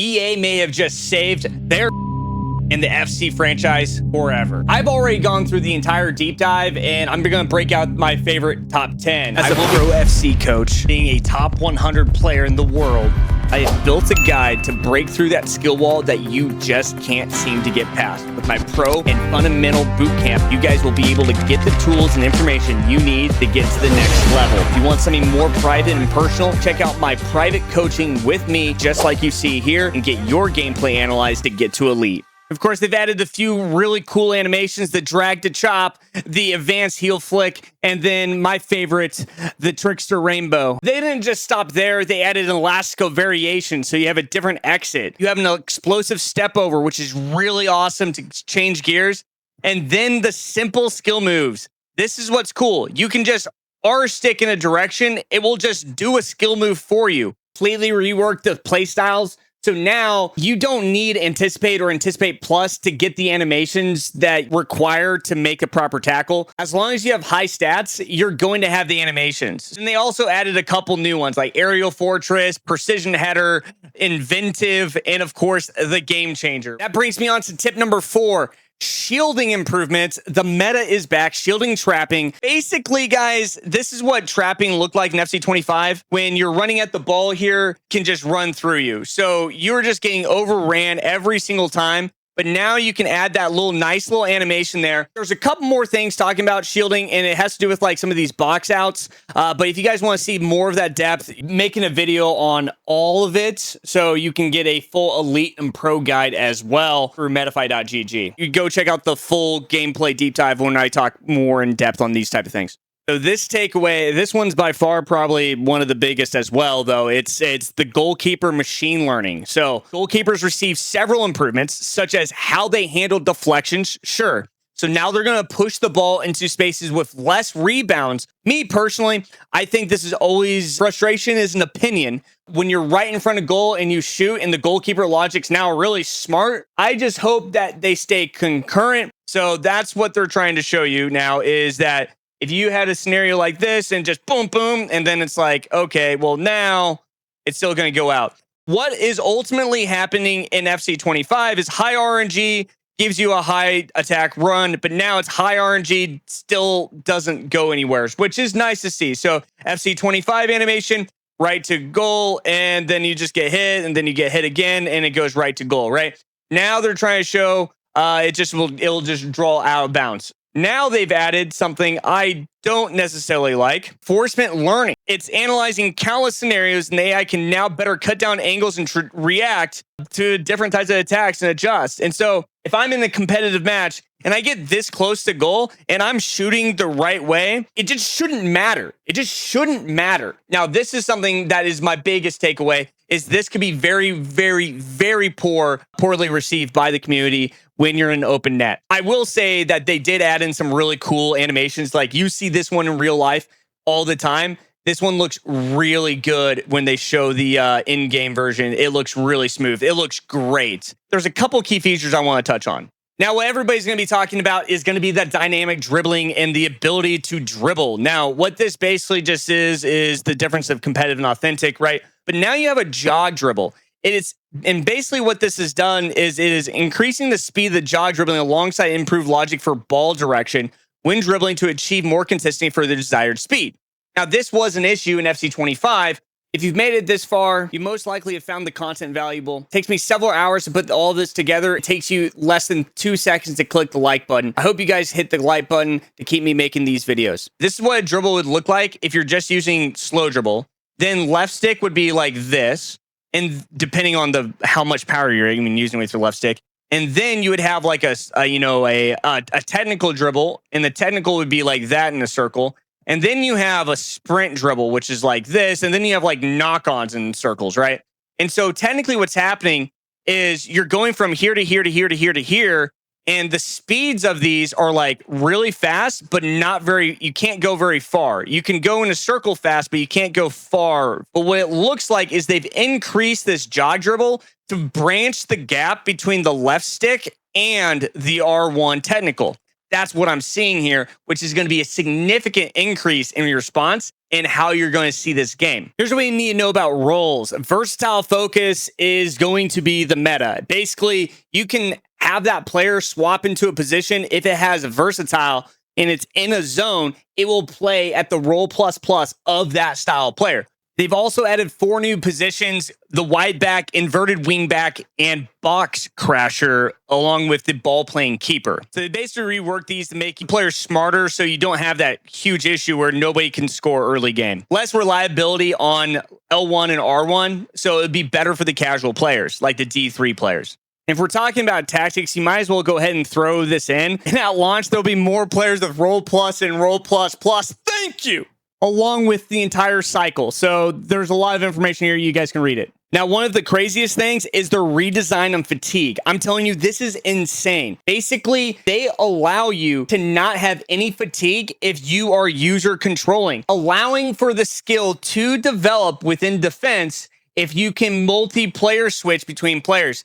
EA may have just saved their in the FC franchise forever. I've already gone through the entire deep dive, and I'm gonna break out my favorite top 10. As a pro FC coach, being a top 100 player in the world, I have built a guide to break through that skill wall that you just can't seem to get past. With my pro and fundamental boot camp, you guys will be able to get the tools and information you need to get to the next level. If you want something more private and personal, check out my private coaching with me, just like you see here, and get your gameplay analyzed to get to elite. Of course, they've added a few really cool animations, the drag to chop, the advanced heel flick, and then my favorite, the trickster rainbow. They didn't just stop there. They added an elastico variation, so you have a different exit. You have an explosive step over, which is really awesome to change gears. And then the simple skill moves. This is what's cool. You can just R stick in a direction. It will just do a skill move for you. Completely rework the play styles. So now you don't need Anticipate or Anticipate Plus to get the animations that require to make a proper tackle. As long as you have high stats, you're going to have the animations. And they also added a couple new ones like Aerial Fortress, Precision Header, Inventive, and of course, the Game Changer. That brings me on to tip number 4. Shielding improvements. The meta is back. Shielding trapping. Basically, guys, this is what trapping looked like in FC25. When you're running at the ball here, can just run through you. So you're just getting overran every single time. But now you can add that nice little animation there. There's a couple more things talking about shielding, and it has to do with like some of these box outs. But if you guys want to see more of that depth, making a video on all of it so you can get a full elite and pro guide as well through Metafy.gg. You go check out the full gameplay deep dive when I talk more in depth on these type of things. So this takeaway, this one's by far probably one of the biggest as well, though. It's the goalkeeper machine learning. So goalkeepers receive several improvements, such as how they handle deflections. Sure. So now they're going to push the ball into spaces with less rebounds. Me personally, I think this is always frustration is an opinion. When you're right in front of goal and you shoot and the goalkeeper logic's now really smart, I just hope that they stay concurrent. So that's what they're trying to show you now is that if you had a scenario like this and just boom, boom, and then it's like, okay, well, now it's still going to go out. What is ultimately happening in FC25 is high RNG gives you a high attack run, but now it's high RNG still doesn't go anywhere, which is nice to see. So FC25 animation, right to goal, and then you just get hit, and then you get hit again, and it goes right to goal, right? Now they're trying to show it'll just draw out of bounds. Now they've added something I don't necessarily like, forcement learning. It's analyzing countless scenarios, and the AI can now better cut down angles and react to different types of attacks and adjust. And so if I'm in a competitive match and I get this close to goal and I'm shooting the right way, it just shouldn't matter. It just shouldn't matter. Now, this is something that is my biggest takeaway, is this could be very, very, very poorly received by the community when you're in open net. I will say that they did add in some really cool animations. Like you see this one in real life all the time. This one looks really good when they show the in-game version. It looks really smooth. It looks great. There's a couple key features I want to touch on. Now, what everybody's going to be talking about is going to be that dynamic dribbling and the ability to dribble. Now, what this basically just is the difference of competitive and authentic, right? But now you have a jog dribble. And basically what this has done is it is increasing the speed of the jog dribbling alongside improved logic for ball direction when dribbling to achieve more consistency for the desired speed. Now, this was an issue in FC25. If you've made it this far, you most likely have found the content valuable. It takes me several hours to put all this together. It takes you less than 2 seconds to click the like button. I hope you guys hit the like button to keep me making these videos. This is what a dribble would look like if you're just using slow dribble. Then left stick would be like this. And depending on how much power you're using with your left stick. And then you would have like a technical dribble, and the technical would be like that in a circle. And then you have a sprint dribble, which is like this. And then you have like knock-ons in circles, right? And so technically what's happening is you're going from here to here to here to here to here. And the speeds of these are like really fast, but you can't go very far. You can go in a circle fast, but you can't go far. But what it looks like is they've increased this jog dribble to branch the gap between the left stick and the R1 technical. That's what I'm seeing here, which is going to be a significant increase in your response. in how you're going to see this game. Here's what we need to know about roles. Versatile focus is going to be the meta. Basically, you can have that player swap into a position. If it has a versatile and it's in a zone, it will play at the role plus plus of that style of player. They've also added 4 new positions: the wide back, inverted wing back, and box crasher, along with the ball playing keeper. So they basically reworked these to make players smarter so you don't have that huge issue where nobody can score early game. Less reliability on L1 and R1, so it would be better for the casual players, like the D3 players. If we're talking about tactics, you might as well go ahead and throw this in. And at launch, there'll be more players with role plus and role plus plus. Thank you! Along with the entire cycle. So there's a lot of information here. You guys can read it. Now, one of the craziest things is their redesign on fatigue. I'm telling you, this is insane. Basically, they allow you to not have any fatigue if you are user controlling, allowing for the skill to develop within defense if you can multiplayer switch between players.